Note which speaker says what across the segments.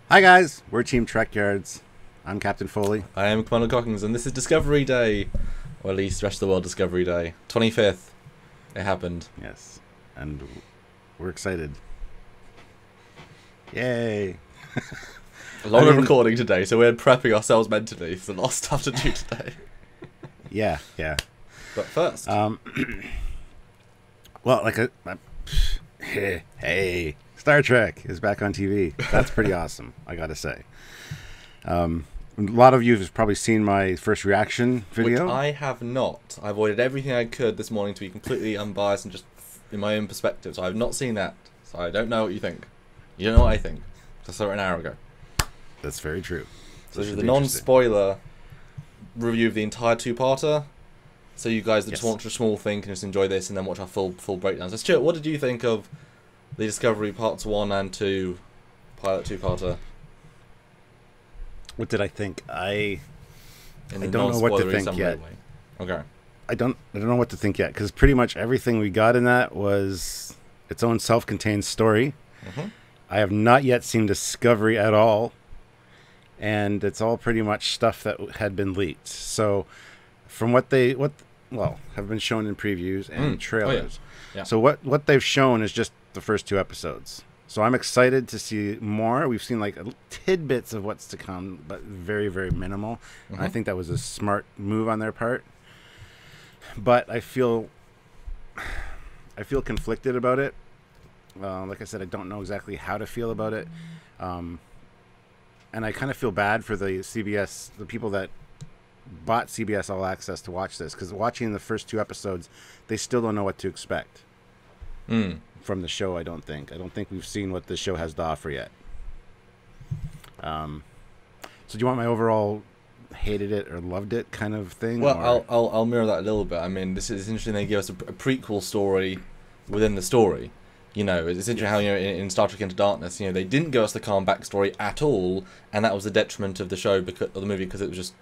Speaker 1: Hi guys, we're Team Trekyards. I'm Captain Foley.
Speaker 2: I am Commander Cockings, and this is Discovery Day, or at least rest of the world Discovery Day. 25th. It happened.
Speaker 1: Yes, and we're excited. Yay!
Speaker 2: A lot of recording today, so we're prepping ourselves mentally. There's a lot of stuff to do today.
Speaker 1: Yeah.
Speaker 2: But first,
Speaker 1: Well, hey, Star Trek is back on TV. That's pretty awesome, I gotta say. A lot of you have probably seen my first reaction video.
Speaker 2: which I have not. I avoided everything I could this morning to be completely unbiased and just in my own perspective. So I have not seen that. So I don't know what you think. You don't know what I think. I saw it an hour ago.
Speaker 1: That's very true.
Speaker 2: So this is the non-spoiler review of the entire two-parter. So you guys that just watch a small thing can just enjoy this and then watch our full breakdown. So Stuart, what did you think of the Discovery Parts 1 and 2 pilot two-parter?
Speaker 1: What did I think? I
Speaker 2: In
Speaker 1: don't know what to think
Speaker 2: summary
Speaker 1: yet.
Speaker 2: way. Okay.
Speaker 1: I don't know what to think yet, because pretty much everything we got in that was its own self-contained story.
Speaker 2: Mm-hmm.
Speaker 1: I have not yet seen Discovery at all, and it's all pretty much stuff that had been leaked. So, from what have been shown in previews and trailers.
Speaker 2: Yeah.
Speaker 1: So what they've shown is just the first two episodes. So I'm excited to see more. We've seen like tidbits of what's to come, but very, very minimal.
Speaker 2: Mm-hmm.
Speaker 1: I think that was a smart move on their part. But I feel conflicted about it. Like I said, I don't know exactly how to feel about it. And I kind of feel bad for the people that bought CBS All Access to watch this, because watching the first two episodes, they still don't know what to expect from the show. I don't think we've seen what the show has to offer yet. So do you want my overall hated it or loved it kind of thing?
Speaker 2: Well, I'll mirror that a little bit. I mean, this is interesting. They give us a prequel story within the story. You know, it's interesting how, in Star Trek Into Darkness, they didn't give us the calm backstory at all, and that was the detriment of the show, of the movie, because it was just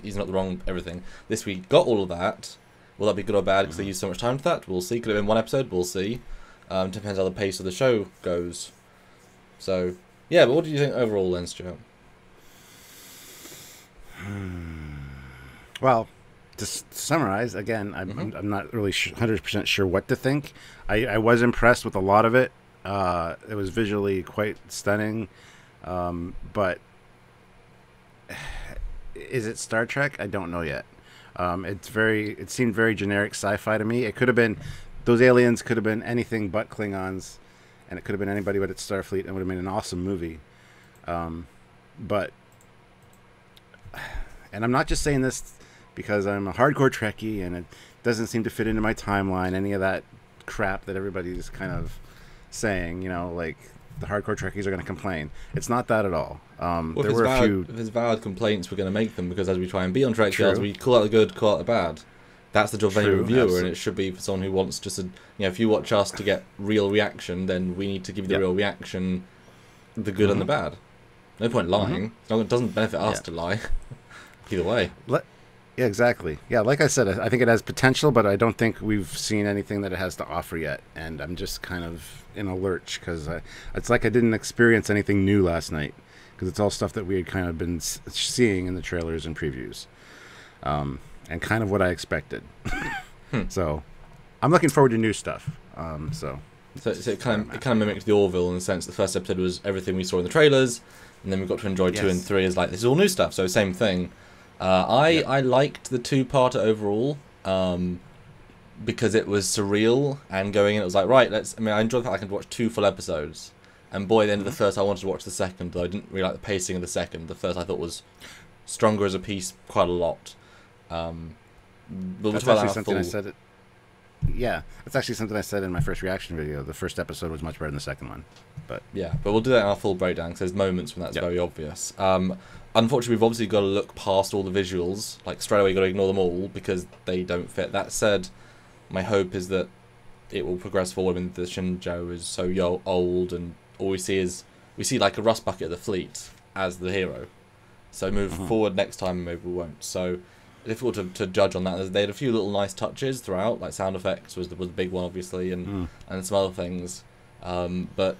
Speaker 2: he's not the wrong everything. This week got all of that. Will that be good or bad because they used so much time for that? We'll see. Could have been one episode. We'll see. Depends how the pace of the show goes. So yeah, but what do you think overall then, Stuart?
Speaker 1: Well, to summarize again, I'm not really 100% sure what to think. I was impressed with a lot of it. It was visually quite stunning, but is it Star Trek? I don't know yet. It seemed very generic sci-fi to me. It could have been, those aliens could have been anything but Klingons, and it could have been anybody but it's Starfleet, and it would have been an awesome movie. And I'm not just saying this because I'm a hardcore Trekkie and it doesn't seem to fit into my timeline, any of that crap that everybody's kind of saying, like the hardcore Trekkies are going to complain. It's not that at all. There were a few.
Speaker 2: If there's valid complaints, we're going to make them, because as we try and be on Trekyards, we call out the good, call out the bad. That's the job of any reviewer, absolutely. And it should be for someone who wants just if you watch us to get real reaction, then we need to give you the real reaction, the good and the bad. No point lying. It doesn't benefit us to lie. Either way.
Speaker 1: Yeah, exactly. Yeah, like I said, I think it has potential, but I don't think we've seen anything that it has to offer yet. And I'm just kind of in a lurch, because it's like I didn't experience anything new last night, because it's all stuff that we had kind of been seeing in the trailers and previews, and kind of what I expected. So I'm looking forward to new stuff. So
Speaker 2: it kind of mimics the Orville in the sense the first episode was everything we saw in the trailers, and then we got to enjoy 2 and 3 as like, this is all new stuff. So same thing. I liked the two-parter overall, because it was surreal, and going in it was like, right, I enjoyed the fact I could watch 2 full episodes, and boy, at the end of the first I wanted to watch the second, though I didn't really like the pacing of the second. The first I thought was stronger as a piece quite a lot.
Speaker 1: That's actually something I said. Yeah, that's actually something I said in my first reaction video. The first episode was much better than the second one. But
Speaker 2: we'll do that in our full breakdown, because there's moments when that's very obvious. Unfortunately, we've obviously got to look past all the visuals. Like, straight away, you've got to ignore them all because they don't fit. That said, my hope is that it will progress forward. And the Shinjo is so old, and all we see like a rust bucket of the fleet as the hero. So move forward next time, maybe we won't. So difficult to judge on that. They had a few little nice touches throughout, like sound effects was the big one, obviously, and some other things. But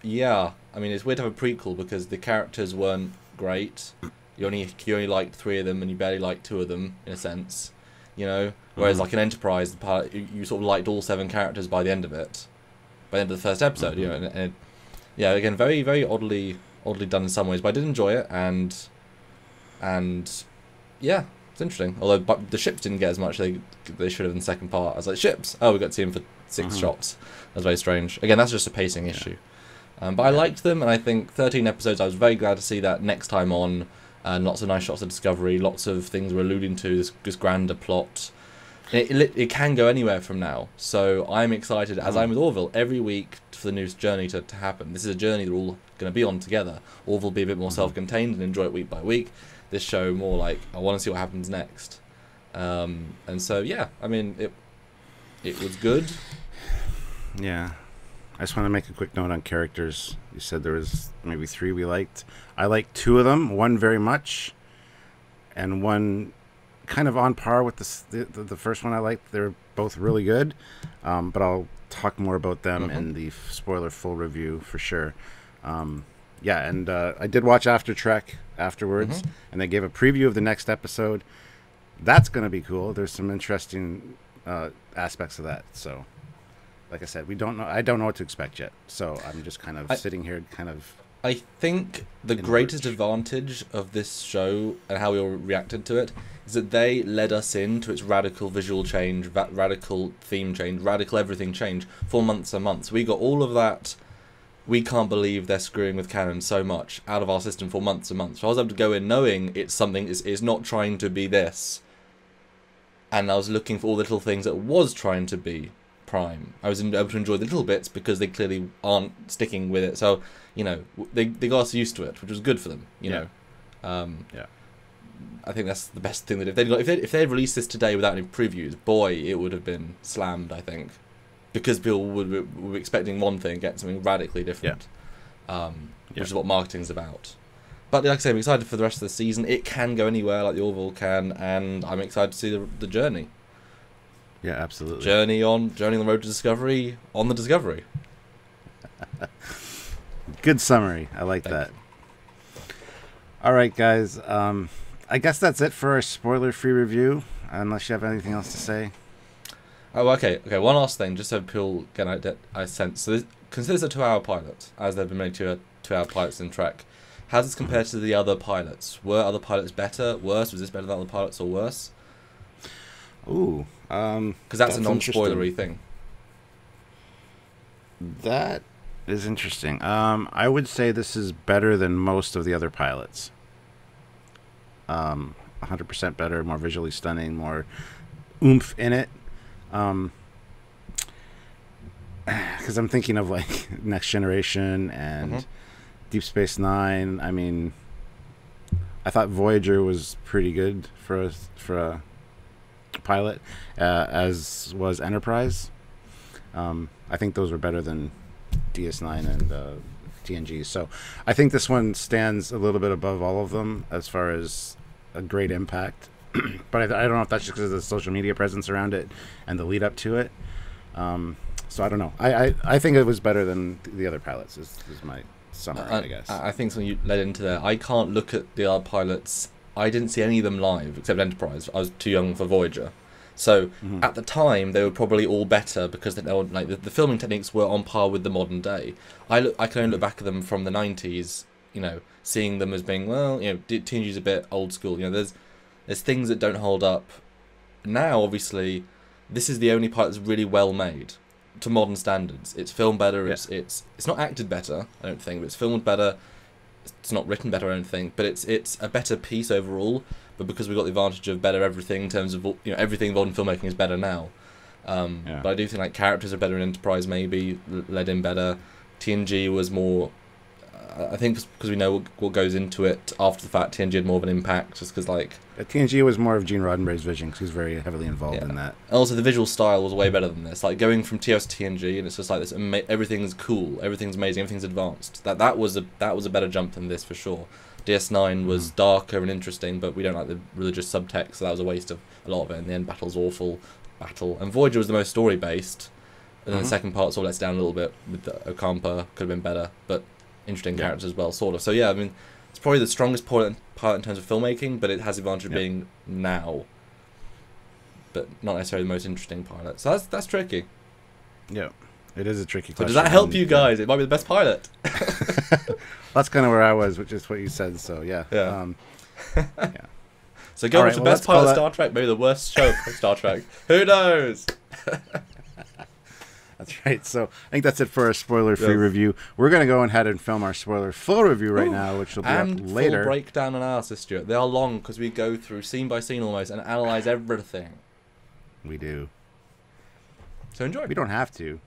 Speaker 2: Yeah, I mean, it's weird to have a prequel because the characters weren't great. You only liked 3 of them, and you barely liked 2 of them, in a sense. You know, whereas like in Enterprise, you sort of liked all 7 characters by the end of it, by the end of the first episode. You know, and yeah, again, very very oddly done in some ways, but I did enjoy it, and yeah, it's interesting. Although the ships didn't get as much they should have in the second part. I was like, ships. Oh, we got to see them for 6 shots. That's very strange. Again, that's just a pacing issue. But I liked them, and I think 13 episodes. I was very glad to see that next time on. And lots of nice shots of Discovery, lots of things we're alluding to, this grander plot. It can go anywhere from now. So I'm excited, as I'm with Orville, every week for the new journey to happen. This is a journey that we're all going to be on together. Orville will be a bit more self-contained and enjoy it week by week. This show more like, I want to see what happens next. And so, yeah, I mean, it was good.
Speaker 1: Yeah. I just want to make a quick note on characters. You said there was maybe 3 we liked. I liked 2 of them. 1 very much, and 1 kind of on par with the first one I liked. They're both really good, but I'll talk more about them in the spoiler full review for sure. Yeah, and I did watch After Trek afterwards, and they gave a preview of the next episode. That's going to be cool. There's some interesting aspects of that, so... Like I said, we don't know. I don't know what to expect yet, so I'm just kind of sitting here, kind of.
Speaker 2: I think the greatest advantage of this show and how we all reacted to it is that they led us into its radical visual change, radical theme change, radical everything change for months and months. We got all of that. We can't believe they're screwing with canon so much out of our system for months and months. So I was able to go in knowing it's something is not trying to be this, and I was looking for all the little things that was trying to be Prime. I was able to enjoy the little bits because they clearly aren't sticking with it. So, you know, they got us used to it, which was good for them. You know, I think that's the best thing that if they had released this today without any previews, boy, it would have been slammed. I think because people would be expecting one thing, get something radically different, which is what marketing's about. But like I say, I'm excited for the rest of the season. It can go anywhere, like the Orville can, and I'm excited to see the journey.
Speaker 1: Yeah, absolutely.
Speaker 2: Journey on the road to Discovery, on the Discovery.
Speaker 1: Good summary. I like that. All right, guys. I guess that's it for our spoiler-free review, unless you have anything else to say.
Speaker 2: Oh, okay. One last thing, just so people get a sense. So consider this a 2-hour pilot, as there have been many 2-hour pilots in Trek. How does this compare to the other pilots? Were other pilots better, worse? Was this better than other pilots, or worse?
Speaker 1: Ooh.
Speaker 2: Because that's a non-spoilery thing.
Speaker 1: That is interesting. I would say this is better than most of the other pilots. 100% better, more visually stunning, more oomph in it. Because I'm thinking of like Next Generation and Deep Space Nine. I mean, I thought Voyager was pretty good for a pilot, as was Enterprise. I think those were better than DS9 and TNG. So I think this one stands a little bit above all of them as far as a great impact. But I don't know if that's just because of the social media presence around it and the lead up to it. So I don't know. I think it was better than the other pilots is my summary, I guess.
Speaker 2: I think something you led into there. I can't look at the other pilots. I didn't see any of them live except Enterprise. I was too young for Voyager. So at the time they were probably all better because they were, like the filming techniques were on par with the modern day. I can only look back at them from the 90s, you know, seeing them as being, well, you know, TNG's a bit old school. You know, there's things that don't hold up. Now, obviously, this is the only part that's really well made to modern standards. It's filmed better. Yeah. It's not acted better, I don't think, but it's filmed better. It's not written better, I don't think, but it's a better piece overall. But because we've got the advantage of better everything in terms of, you know, everything involved in filmmaking is better now. But I do think like characters are better in Enterprise, maybe led in better. TNG was more. I think because we know what goes into it after the fact, TNG had more of an impact, just because like...
Speaker 1: TNG was more of Gene Roddenberry's vision, because he was very heavily involved in that.
Speaker 2: Also, the visual style was way better than this. Like, going from TOS to TNG, and it's just like this, everything's cool, everything's amazing, everything's advanced. That was a better jump than this, for sure. DS9 was darker and interesting, but we don't like the religious subtext, so that was a waste of a lot of it. In the end, battle's awful. And Voyager was the most story-based, And then the second part sort of lets down a little bit with the Okampa, could have been better, but interesting characters as well, sort of. So yeah, I mean, it's probably the strongest part in terms of filmmaking, but it has the advantage of being now, but not necessarily the most interesting pilot. So that's tricky.
Speaker 1: Yeah, it is a tricky
Speaker 2: So
Speaker 1: question.
Speaker 2: does that help you guys? It might be the best pilot.
Speaker 1: That's kind of where I was, which is what you said. So yeah.
Speaker 2: Yeah.
Speaker 1: Yeah.
Speaker 2: So go
Speaker 1: All
Speaker 2: watch
Speaker 1: right,
Speaker 2: the
Speaker 1: well,
Speaker 2: best pilot of Star Trek, maybe the worst show of Star Trek. Who knows?
Speaker 1: That's right. So I think that's it for our spoiler-free review. We're going to go ahead and film our spoiler-full review right now, which will be up later.
Speaker 2: Full breakdown analysis, Stuart. They are long because we go through scene by scene almost and analyze everything.
Speaker 1: We do.
Speaker 2: So enjoy.
Speaker 1: We don't have to,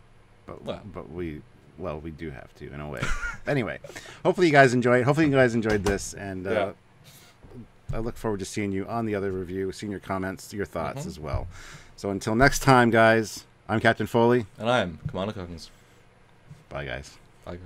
Speaker 1: but we do have to in a way. Anyway, hopefully you guys enjoyed. Hopefully you guys enjoyed this, and I look forward to seeing you on the other review, seeing your comments, your thoughts as well. So until next time, guys. I'm Captain Foley.
Speaker 2: And I am Commander Cookins.
Speaker 1: Bye, guys.
Speaker 2: Bye, guys.